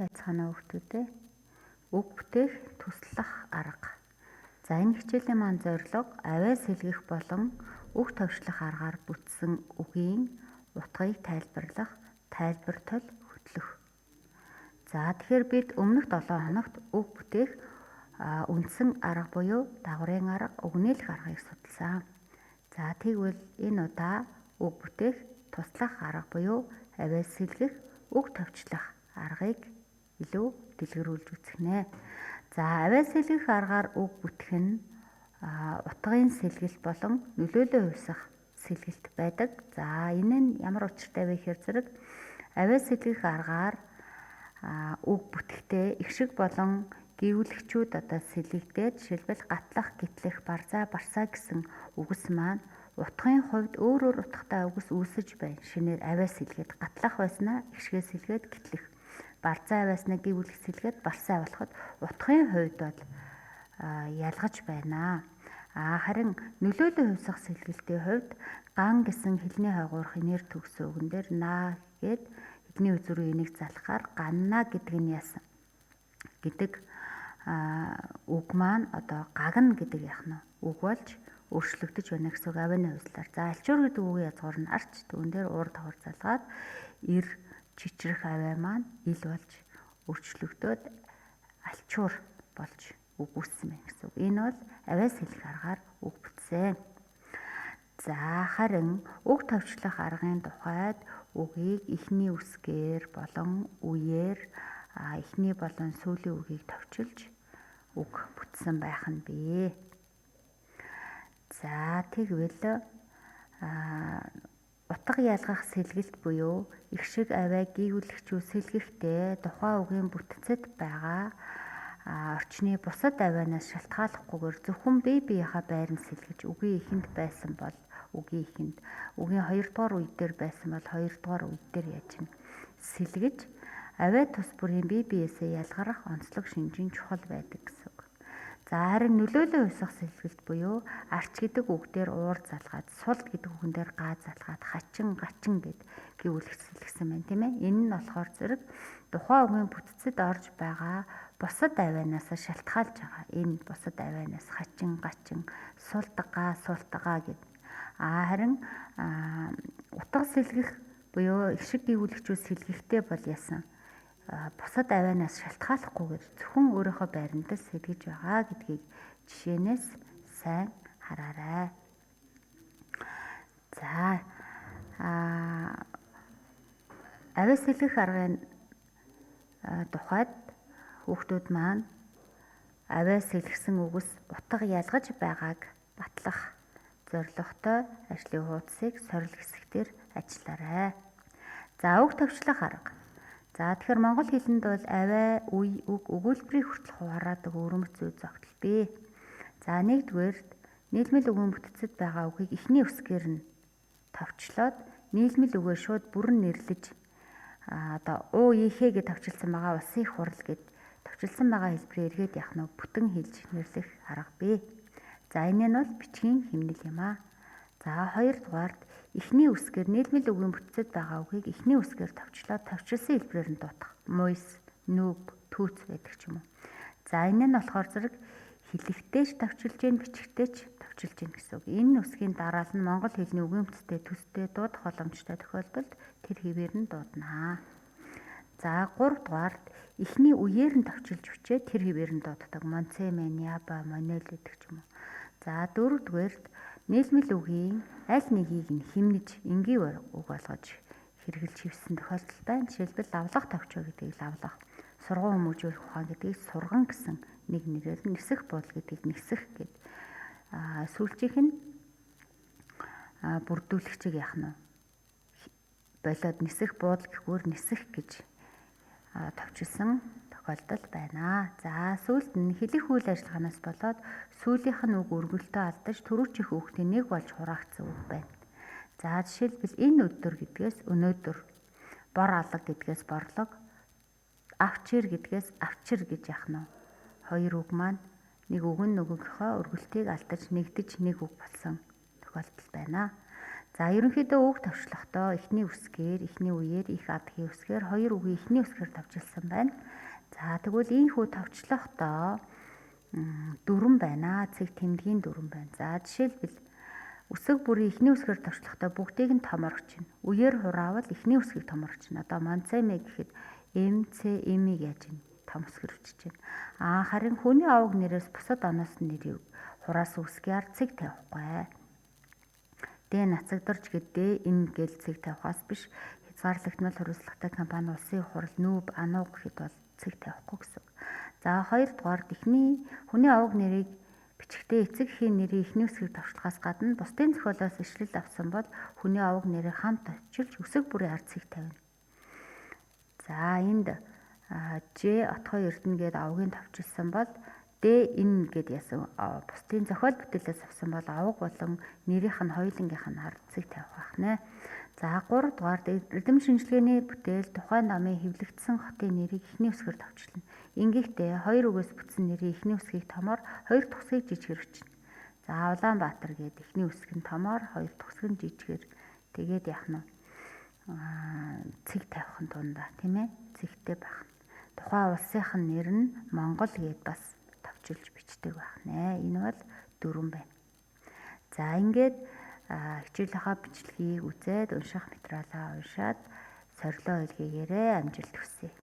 Байцгаана хүүхдүүдээ. Үг бүтээх туслах арга. За энэ хичээлийн маань зорилго авиа сэлгэх болон үг товчлох аргаар бүтсэн үгийн утгыг тайлбарлах, тайлбартал хөтлөх. За тэгэхээр бид өмнөх 7 хоногт үг бүтээх үндсэн арга буюу дагварын арга, үгнээлэх аргыг судалсан. За тэгвэл энэ удаа үг бүтээх туслах арга буюу авиа сэлгэх, үг товчлох аргыг илүү дэлгэрүүлж үзэх. За авиа сэлгэх аргаар үг бүтгэх нь утгын сэлгэлт болон нөлөөлөө хувьсах сэлгэлт байдаг. За энэ нь ямар учиртай вэ гэхээр зэрэг авиа сэлгэх аргаар үг бүтгэхдээ их шиг болон гүйвлэгчүүд сэлгэгдээд жишээлбэл гатлах, гитлэх, барзаа, барсаа гэсэн үгс маань утгын хувьд өөр утгатай үгс үүсэж байна. Шинээр авиа сэлгээд гатлах байснаа ихшгээ сэлгээд гитлэх, барзаа байснаа гүйвлэх сэлгээд барсаа болоход утгын хувьд бол ялгаж байна. Харин нөлөөлөө хувьсах сэлгэлтийн хувьд ган гэсэн хэлний хойгуурх нэр төгсөн үгэн дээр наа гээд эхний үзүүрийн энийг залхахаар ганна гэдэг нь яасан гэдэг үг маань гагна гэдэг яхна үг болж өөрчлөгдөж байна гэсэн үг авианы хувьслаар. За альчуур гэдэг үгийн язгуур нь арч, түүн дээр уур давхар залгаад ир чичрэх авиа маань ил болж өөрчлөгдөөд альчуур болж үг үүссэн байна гэсэн үг. Энэ бол авиа сэлгэх аргаар үг бүтсэн. За харин үг товчлох аргын тухайд үгийг эхний үсгээр болон үеэр эхний болон сүүлийн үгийг товчилж үг бүтсэн байх нь бий. За тэгвэл утга ялгах сэлгэлт буюу их шиг авиа гүйвлэгчүүд сэлгэхдээ тухайн үгийн бүтцэд байгаа орчны бусад авианаас шалтгааллахгүйгээр зөвхөн бие биеийнхаа байранд сэлгэж үгийн эхэнд байсан бол үгийн эхэнд, үгийн 2 дугаар үе дээр байсан бол 2 дугаар үе дээр яаж нь сэлгэж авиа тус бүрийн бие биесээ ялгарах онцлог шинжийн чухал байдаг гэсэн үг. За харин нөлөөлөө хувьсах сэлгэлт буюу арч гэдэг үг дээр уур залгаад, сул гэдэг үгэн дээр гаа залгаад, хачин, гачин гэд гүйвлэх сэлгэсэн байна, тийм ээ. Энэ нь болохоор зэрэг тухайн үгийн бүтцэд орж байгаа бусад авианаас шалтгаалж байгаа. Энэ бусад авианаас хачин, гачин, султгаа, султгаа гэд. Харин утга сэлгэх буюу их шиг гүйвлэгчүүд сэлгэхдээ бол яасан бусад авианаас шалтгааллахгүйгээр зөвхөн өөрийнхөө байрандаа сэлгэж байгаа гэдгийг жишээнээс сайн хараарай. За авиа сэлгэх аргын тухайд хүүхдүүд маань авиа сэлгэсэн үгс утга ялгаж байгааг батлах зорилготой ажлын хуудсыг сорил хэсгээр ажиллаарай. За үг товчлох арга. За тэгэхээр монгол хэлэнд бол авиа, үе, үг, өгүүлбэрийг хүртэл хуваараадаг өрөмц зүй зогтол бий. За нэгдүгээр нийлмэл үгийн бүтцэд байгаа үгийг эхний үсгээр нь товчлоод нийлмэл үгээ шууд бүрэн нэрлэж уу ийхээ гэж товчилсан байгаа усын их хурал гэд товчилсан байгаа хэлбэрээр эргээд явах нь бүтэн хэлж нэрлэх арга бий. За энэ нь бол бичгийн хэмнэл юм аа. За хоёрдугаард эхний үсгээр нийлмэл үгийн бүтцэд байгаа үгийг эхний үсгээр товчлоод товчилсан хэлбэрээр нь дуудах. Муйс, нүүб, түүц байдаг ч юм уу. За энэ нь болохоор зэрэг хэлэхтэйч товчилж гин, бичихтэйч товчилж гин гэсэн үг. Энэ үсгийн дараал нь монгол хэлний үгийн бүтцтэй төстэй дуудах боломжтой тохиолдолд тэр хэвээр нь дуудана. За гуравдугаард эхний үеэр нь товчилж бичээд тэр хэвээр нь дууддаг. Монцемен, яба, монел гэдэг ч юм уу. За дөрөвдүгээрд нийлмэл үгийн аль нэгийг нь хэмнэж энгийн үг болгож хэрэгжилж хивсэн тохиолдол байна. Жишээлбэл лавлах товчоо гэдгийг лавлах, сургуун хүмүүжүүлэх ухаан гэдгийг сурган гэсэн нэг нэрээр нисэх буудал гэдгийг нисэх гэд сүүлчийнх нь бүрдүүлэгчийг яах нь болоод нисэх буудал гэхүүр нисэх гэж товчилсан тохиолдол байна. За сүүлд нь хэлэх үйл ажиллагаанаас болоод сүүлийнх нь үг өргөлтөө алдаж түрүүчийнх үгтэй нэг болж хураагдсан үг байна. За жишээлбэл энэ өдөр гэдгээс өнөөдөр, бор алга гэдгээс борлог, авчир гэдгээс авчир гэж яах нь хоёр үг маань нэг үг нь нөгөөхөө өргөлтийг алдаж нэгдэж нэг үг болсон тохиолдол байна. За ерөнхийдөө үг товчлохдоо эхний үсгээр, эхний үеэр их адгийн үсгээр хоёр үгийг эхний үсгээр товчилсан байна. За тэгвэл ийхүү товчлохдоо дүрэн байна. Цэг тэмдгийн дүрэн байна. За жишээлбэл үсэг бүрийн эхний үсгээр товчлохдоо бүгдийг нь томор өчнө. Үеэр хураавал эхний үсгийг томор өчнө. Одоо манцэмэ гэхэд МЦМ-ийг яаж ийн том үсгээр өчж байна. Харин хүний овог нэрээс бусад оноос нэрийг хураасан үсгийн ард цэг тавихгүй. Дэ нацагдарч гэдэг энэ гэл цэг тавихаас биш. Хязгаарлагдмал хариуцлагатай компани улсын хурал нүүб ануу гэхэд бол цэг тавихгүй гэсэн. За хоёрдугаард эхний хүний овог нэрийг бичгтээ эцэг эхийн нэрийн эхний үсгийг товчлохоос гадна бусдын зохиолоос ишлэл авсан бол хүний овог нэрийг хамт товчилж үсэг бүрийн ард цэг тавина. За энд Ж отгой эрдэнэ гээд овгийн товчилсан бол Д энэ гэд ясан бусдын зохиол бүтээлээс авсан бол овог болон нэрийнх нь хоёулангийнх нь ард цэг тавих байна. За 3 дугаард эрдэм шинжилгээний бүтээл тухайн намын хэвлэгдсэн хотын нэрийг эхний үсгээр товчлно. Ингэхдээ хоёр үгээс бүтсэн нэрийн эхний үсгийг томоор, хоёр дахь үсгийг жижигэр өчнө. За Улаанбаатар гээд эхний үсэг нь томоор, хоёр дахь үсэг нь жижигэр. Тэгээд яах нь цэг тавих нь дундаа тийм ээ цэгтэй байх. Тухайн улсынх нь нэр нь Монгол гээд бас товчилж бичдэг байх нэ. Энэ бол дүрэн байна. За ингээд хичээлийнхаа бичлэгийг үзээд унших материалаа уншаад сорилоо илгээгээрэй. Амжилт хүсье.